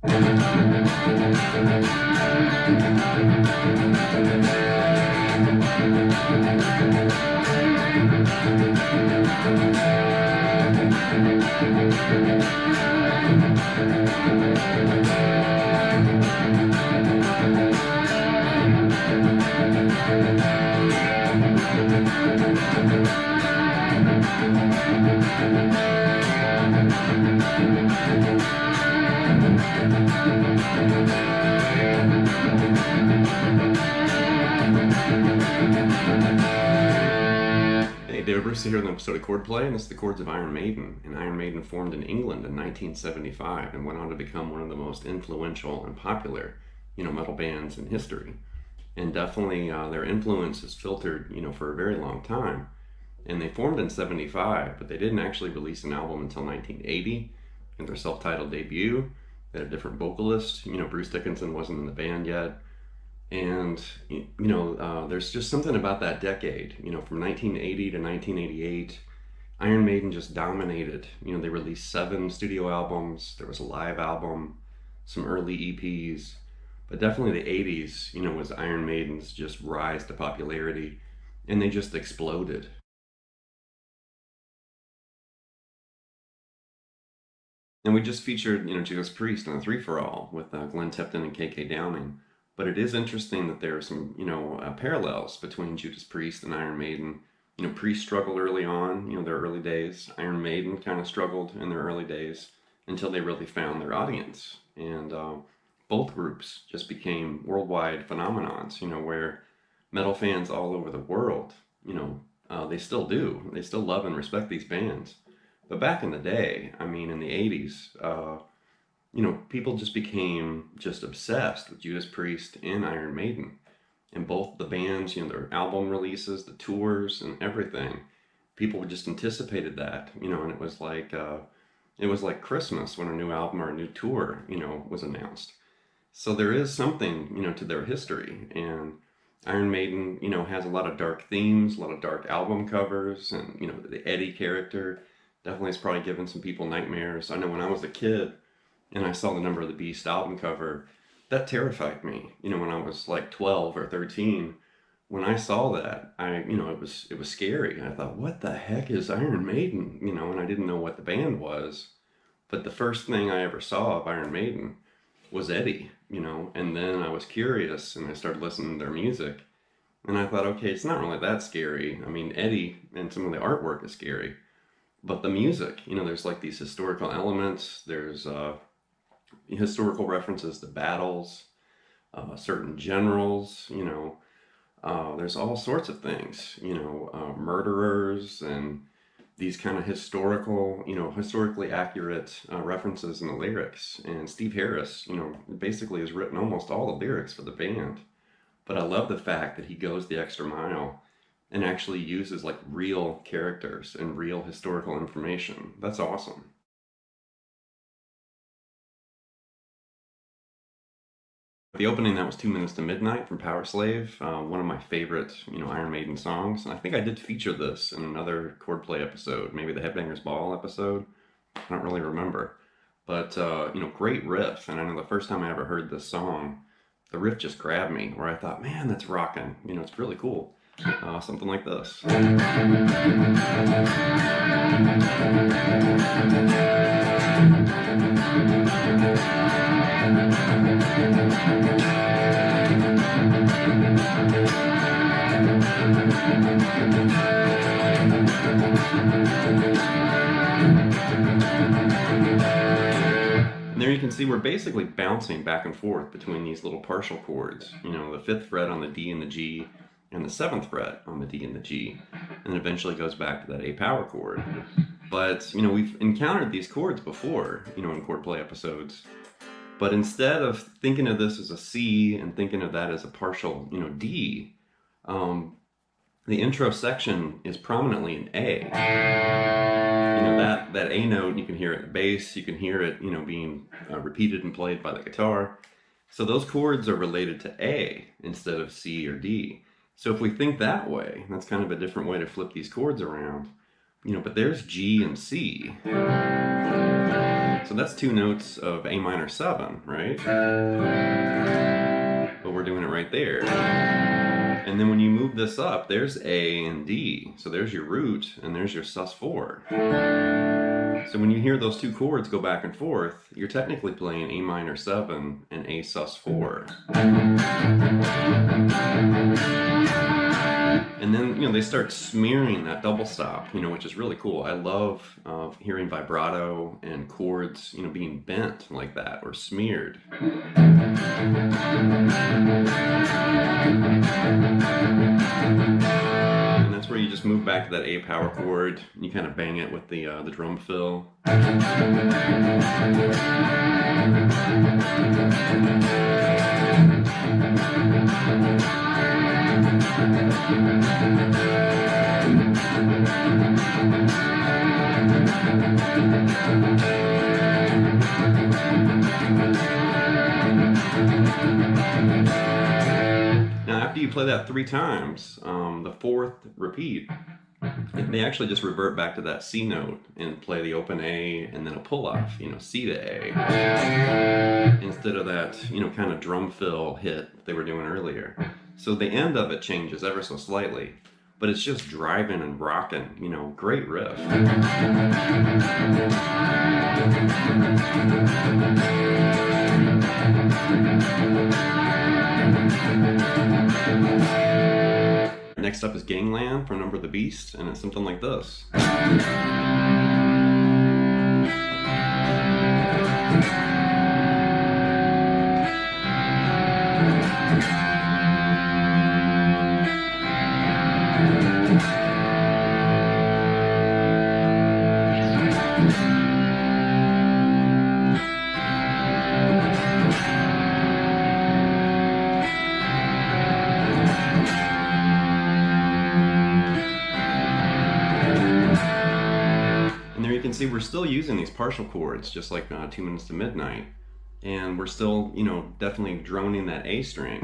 Hey, David Bruce here in an episode of Chordplay, and this is the Chords of Iron Maiden. And Iron Maiden formed in England in 1975 and went on to become one of the most influential and popular, metal bands in history. And definitely their influence has filtered, for a very long time. And they formed in 75, but they didn't actually release an album until 1980 in their self-titled debut. They had a different vocalist. Bruce Dickinson wasn't in the band yet. And, there's just something about that decade, from 1980 to 1988, Iron Maiden just dominated. They released 7 studio albums, there was a live album, some early EPs, but definitely the 80s, was Iron Maiden's just rise to popularity, and they just exploded. And we just featured, Judas Priest on a 3-for-All with Glenn Tipton and KK Downing. But it is interesting that there are some, parallels between Judas Priest and Iron Maiden. Priest struggled early on, their early days. Iron Maiden kind of struggled in their early days until they really found their audience. And both groups just became worldwide phenomenons, where metal fans all over the world, they still do. They still love and respect these bands. But back in the day, in the 80s, people just became just obsessed with Judas Priest and Iron Maiden. And both the bands, their album releases, the tours, and everything, people just anticipated that, and it was like Christmas when a new album or a new tour, was announced. So there is something, to their history. And Iron Maiden, has a lot of dark themes, a lot of dark album covers, and, the Eddie character definitely has probably given some people nightmares. I know when I was a kid, and I saw the Number of the Beast album cover, that terrified me. When I was like 12 or 13, when I saw that, it was scary. I thought, what the heck is Iron Maiden? And I didn't know what the band was. But the first thing I ever saw of Iron Maiden was Eddie, and then I was curious and I started listening to their music. And I thought, okay, it's not really that scary. Eddie and some of the artwork is scary. But the music, there's like these historical elements. There's historical references to battles, certain generals, there's all sorts of things, murderers and these kind of historically accurate references in the lyrics. And Steve Harris, basically has written almost all the lyrics for the band. But I love the fact that he goes the extra mile and actually uses like real characters and real historical information. That's awesome. The opening, that was 2 Minutes to Midnight from Power Slave, one of my favorite, Iron Maiden songs. And I think I did feature this in another Chordplay episode, maybe the Headbangers Ball episode. I don't really remember. But, great riff. And I know the first time I ever heard this song, the riff just grabbed me, where I thought, man, that's rocking. It's really cool. Something like this. And there you can see we're basically bouncing back and forth between these little partial chords. The 5th fret on the D and the G, and the 7th fret on the D and the G, and it eventually goes back to that A power chord. But, we've encountered these chords before, in Chordplay episodes. But instead of thinking of this as a C and thinking of that as a partial, D, the intro section is prominently an A. That A note, you can hear it in the bass, you can hear it, being repeated and played by the guitar. So those chords are related to A instead of C or D. So if we think that way, that's kind of a different way to flip these chords around. but there's G and C. So that's 2 notes of A minor 7, right? But we're doing it right there. And then when you move this up, there's A and D. So there's your root and there's your sus4. So when you hear those 2 chords go back and forth, you're technically playing A minor 7 and A sus4. And then, they start smearing that double stop, which is really cool. I love hearing vibrato and chords, being bent like that or smeared. And that's where you just move back to that A power chord. And you kind of bang it with the drum fill. Now after you play that 3 times, the 4th repeat, they actually just revert back to that C note and play the open A and then a pull off, C to A, instead of that, kind of drum fill hit they were doing earlier. So the end of it changes ever so slightly, but it's just driving and rocking, great riff. Next up is Gangland from Number the Beast, and it's something like this. See, we're still using these partial chords, just like 2 Minutes to Midnight, and we're still, definitely droning that A string.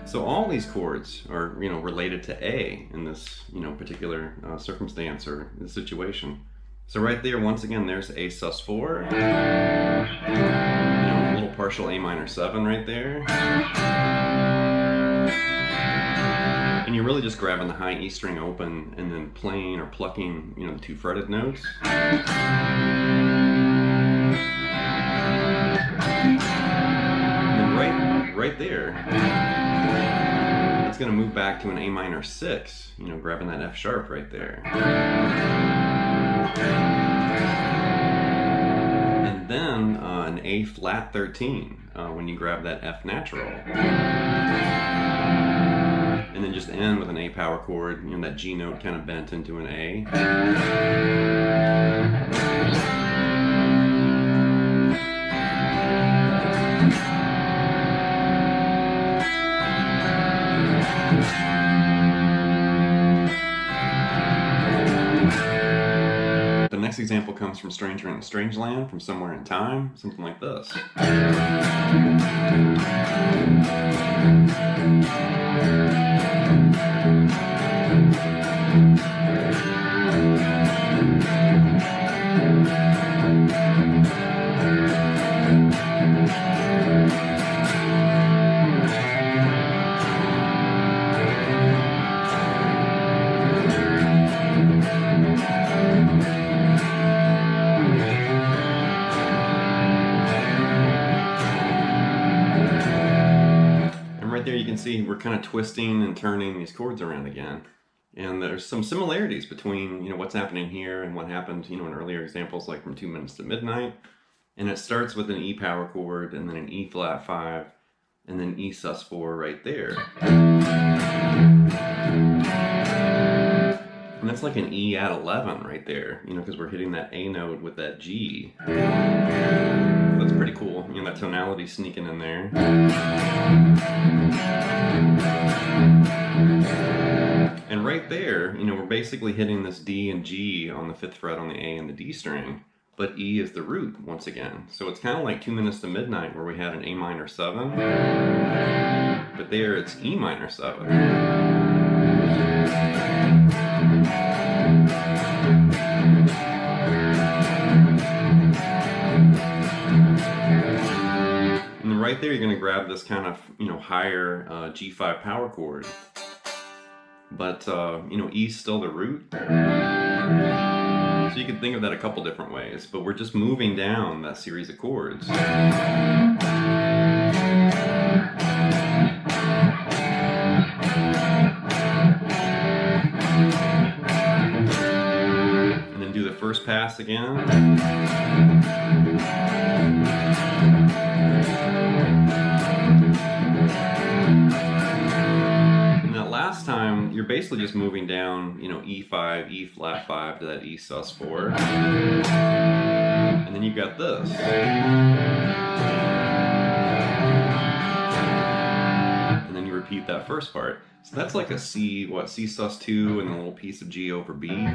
So all these chords are, related to A in this, particular circumstance or situation. So right there, once again, there's A sus4, a little partial A minor 7 right there. And you're really just grabbing the high E string open and then playing or plucking, the 2 fretted notes. And then right there, it's going to move back to an A minor 6, grabbing that F sharp right there. And then an A flat 13 when you grab that F natural. And then just end with an A power chord, that G note kind of bent into an A. The next example comes from Stranger in a Strange Land from Somewhere in Time, something like this. There you can see we're kind of twisting and turning these chords around again, and there's some similarities between what's happening here and what happened in earlier examples like from 2 Minutes to Midnight. And it starts with an E power chord and then an E flat 5 and then E sus4 right there, and that's like an E at 11 right there, because we're hitting that A note with that G. That's pretty cool, that tonality sneaking in there. And right there, we're basically hitting this D and G on the 5th fret on the A and the D string, but E is the root once again. So it's kind of like 2 Minutes to Midnight where we had an A minor 7, but there it's E minor 7. And then right there, you're going to grab this kind of, higher G5 power chord. But, E's still the root. So you can think of that a couple different ways, but we're just moving down that series of chords. And then do the first pass again. Last time, you're basically just moving down, E5, E flat 5 to that E sus4. And then you've got this. And then you repeat that first part. So that's like a C, C sus2 and a little piece of G over B.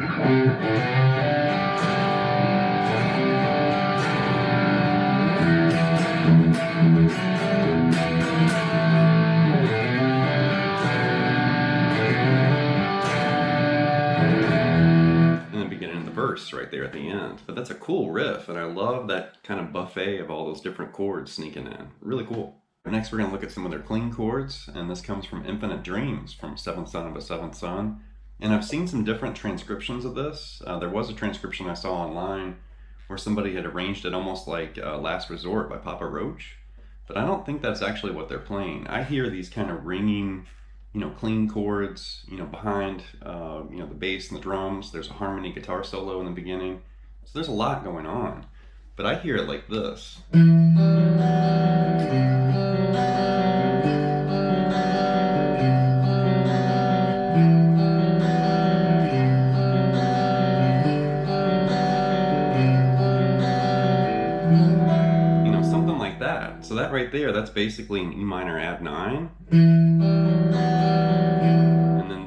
Right there at the end. But that's a cool riff, and I love that kind of buffet of all those different chords sneaking in. Really cool. Next we're going to look at some of their clean chords, and this comes from Infinite Dreams from Seventh Son of a Seventh Son. And I've seen some different transcriptions of this. There was a transcription I saw online where somebody had arranged it almost like Last Resort by Papa Roach, but I don't think that's actually what they're playing. I hear these kind of ringing, clean chords, behind, the bass and the drums. There's a harmony guitar solo in the beginning. So there's a lot going on. But I hear it like this. Something like that. So that right there, that's basically an E minor add 9.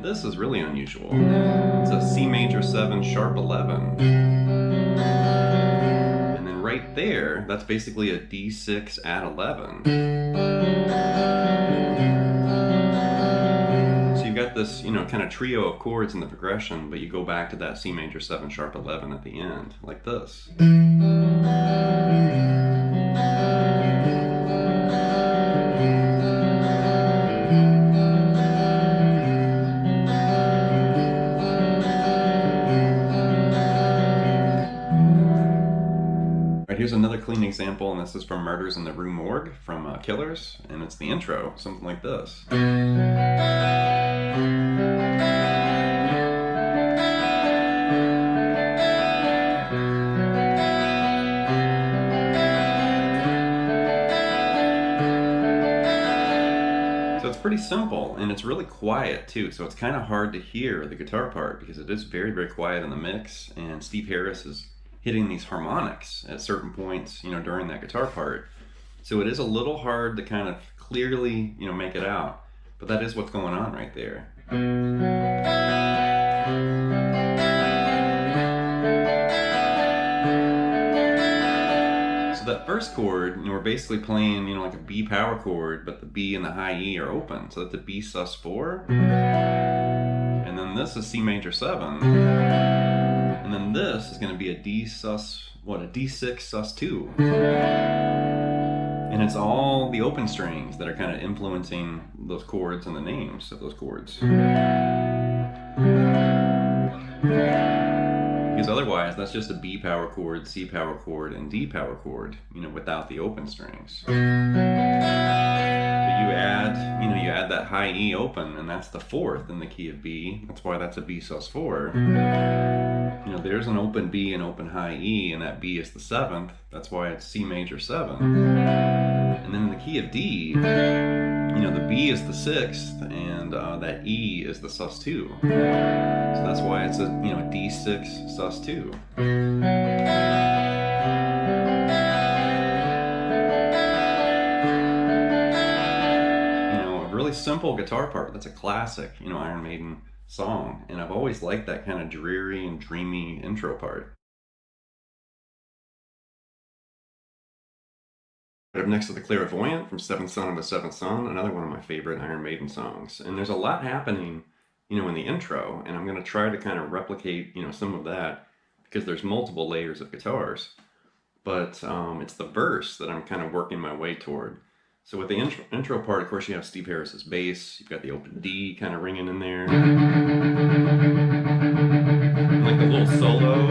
This is really unusual. It's a C major 7 sharp 11. And then right there, that's basically a D6 add 11. So you've got this, kind of trio of chords in the progression, but you go back to that C major 7 sharp 11 at the end, like this. Here's another clean example, and this is from Murders in the Rue Morgue from Killers, and it's the intro, something like this. So it's pretty simple, and it's really quiet too, so it's kind of hard to hear the guitar part because it is very, very quiet in the mix, and Steve Harris is hitting these harmonics at certain points, during that guitar part. So it is a little hard to kind of clearly, make it out, but that is what's going on right there. So that first chord, we're basically playing, like a B power chord, but the B and the high E are open. So that's a B sus4. And then this is C major 7. And then this is going to be a D6 sus2. And it's all the open strings that are kind of influencing those chords and the names of those chords. Because otherwise, that's just a B power chord, C power chord, and D power chord, without the open strings. But you add that high E open, and that's the 4th in the key of B. That's why that's a B sus4. There's an open B and open high E, and that B is the 7th. That's why it's C major 7. And then in the key of D, the B is the 6th, and that E is the sus2. So that's why it's a D6 sus2. A really simple guitar part. That's a classic, Iron Maiden song, and I've always liked that kind of dreary and dreamy intro part. Up next to The Clairvoyant from Seventh Son of the Seventh Son, another one of my favorite Iron Maiden songs. And there's a lot happening, in the intro, and I'm going to try to kind of replicate, some of that because there's multiple layers of guitars. But it's the verse that I'm kind of working my way toward. So with the intro part, of course, you have Steve Harris's bass. You've got the open D kind of ringing in there. And like the little solo.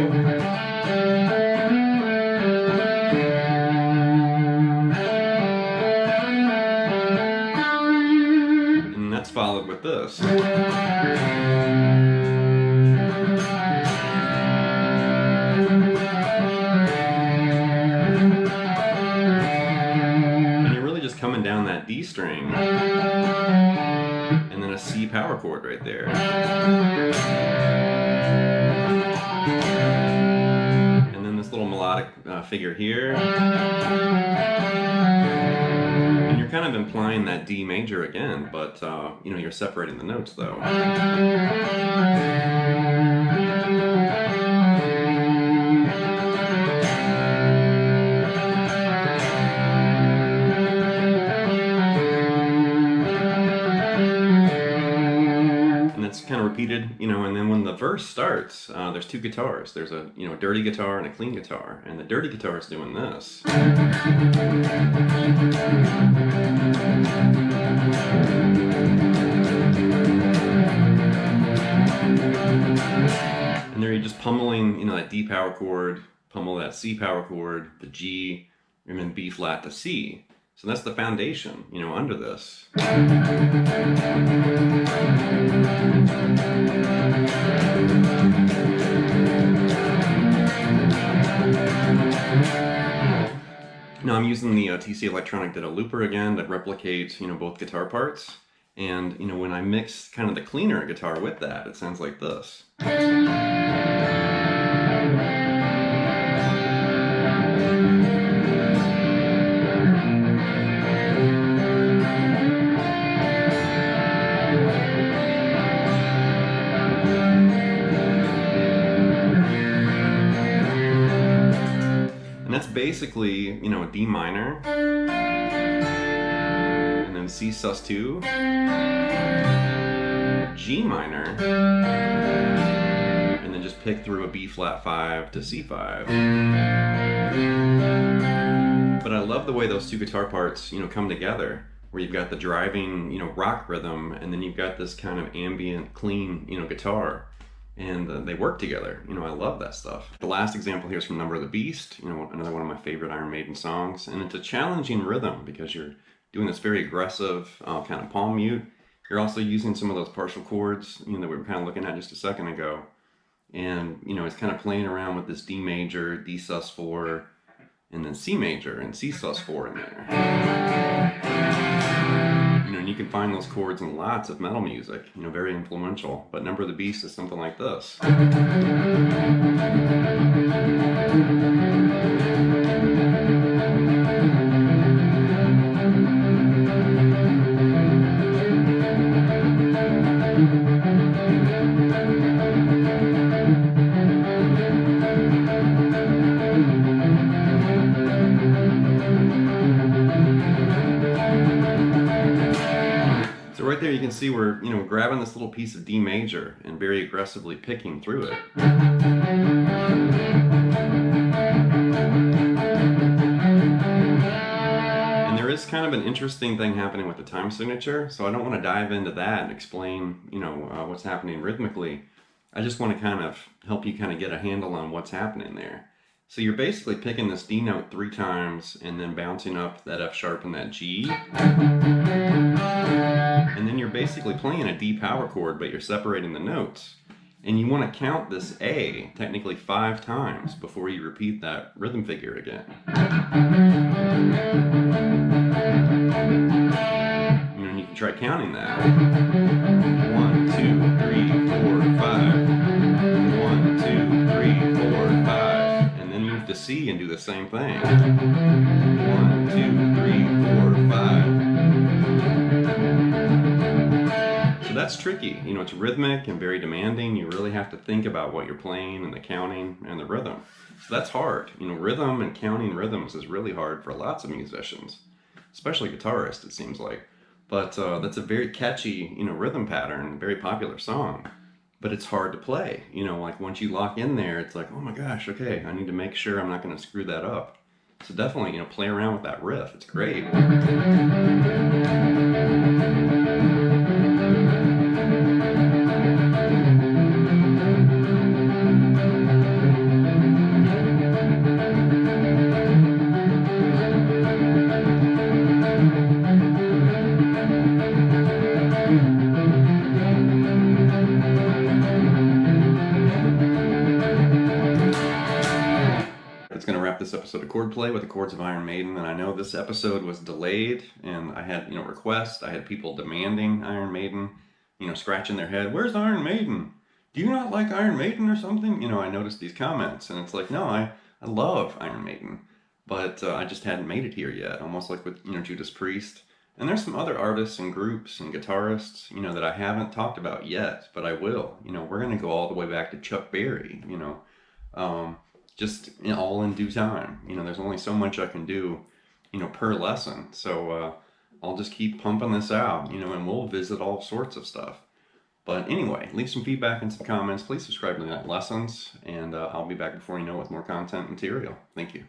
And that's followed with this. Coming down that D string, and then a C power chord right there. And then this little melodic figure here. And you're kind of implying that D major again, but you're separating the notes though. Kind of repeated, and then when the verse starts, there's two guitars. There's a dirty guitar and a clean guitar, and the dirty guitar is doing this. And there you're just pummeling, that D power chord, pummel that C power chord, the G, and then B flat to C. So that's the foundation, under this. Now I'm using the TC Electronic Ditto Looper again that replicates, both guitar parts. And, when I mix kind of the cleaner guitar with that, it sounds like this. Basically, a D minor, and then C sus2, G minor, and then just pick through a B flat 5 to C5. But I love the way those two guitar parts, come together, where you've got the driving, rock rhythm, and then you've got this kind of ambient, clean, guitar. And they work together. I love that stuff. The last example here is from Number of the Beast, another one of my favorite Iron Maiden songs. And it's a challenging rhythm because you're doing this very aggressive kind of palm mute. You're also using some of those partial chords, that we were kind of looking at just a second ago. And, it's kind of playing around with this D major, D sus4, and then C major and C sus4 in there. And you can find those chords in lots of metal music, very influential. But Number of the Beast is something like this. So right there you can see we're, grabbing this little piece of D major and very aggressively picking through it. And there is kind of an interesting thing happening with the time signature, so I don't want to dive into that and explain, what's happening rhythmically. I just want to kind of help you kind of get a handle on what's happening there. So you're basically picking this D note 3 times and then bouncing up that F sharp and that G. And then you're basically playing a D power chord, but you're separating the notes. And you want to count this A technically 5 times before you repeat that rhythm figure again. And you can try counting that. 1, 2, 3, 4, 5. 1, 2, 3, 4, 5. To C and do the same thing. 1, 2, 3, 4, 5. So that's tricky. You know, it's rhythmic and very demanding. You really have to think about what you're playing and the counting and the rhythm. So that's hard. You know, rhythm and counting rhythms is really hard for lots of musicians, especially guitarists, it seems like. But that's a very catchy, you know, rhythm pattern, very popular song. But it's hard to play. You know, like once you lock in there, it's like, oh my gosh, okay, I need to make sure I'm not going to screw that up. So definitely, you know, play around with that riff. It's great. It's going to wrap this episode of Chordplay with the Chords of Iron Maiden. And I know this episode was delayed, and I had, you know, requests. I had people demanding Iron Maiden, you know, scratching their head. Where's Iron Maiden? Do you not like Iron Maiden or something? You know, I noticed these comments, and it's like, no, I love Iron Maiden, but I just hadn't made it here yet. Almost like with, you know, Judas Priest. And there's some other artists and groups and guitarists, you know, that I haven't talked about yet, but I will. You know, we're going to go all the way back to Chuck Berry, you know. Just, you know, all in due time. You know, there's only so much I can do, you know, per lesson. So I'll just keep pumping this out, you know, and we'll visit all sorts of stuff. But anyway, leave some feedback and some comments. Please subscribe to Night Lessons, and I'll be back before you know with more content material. Thank you.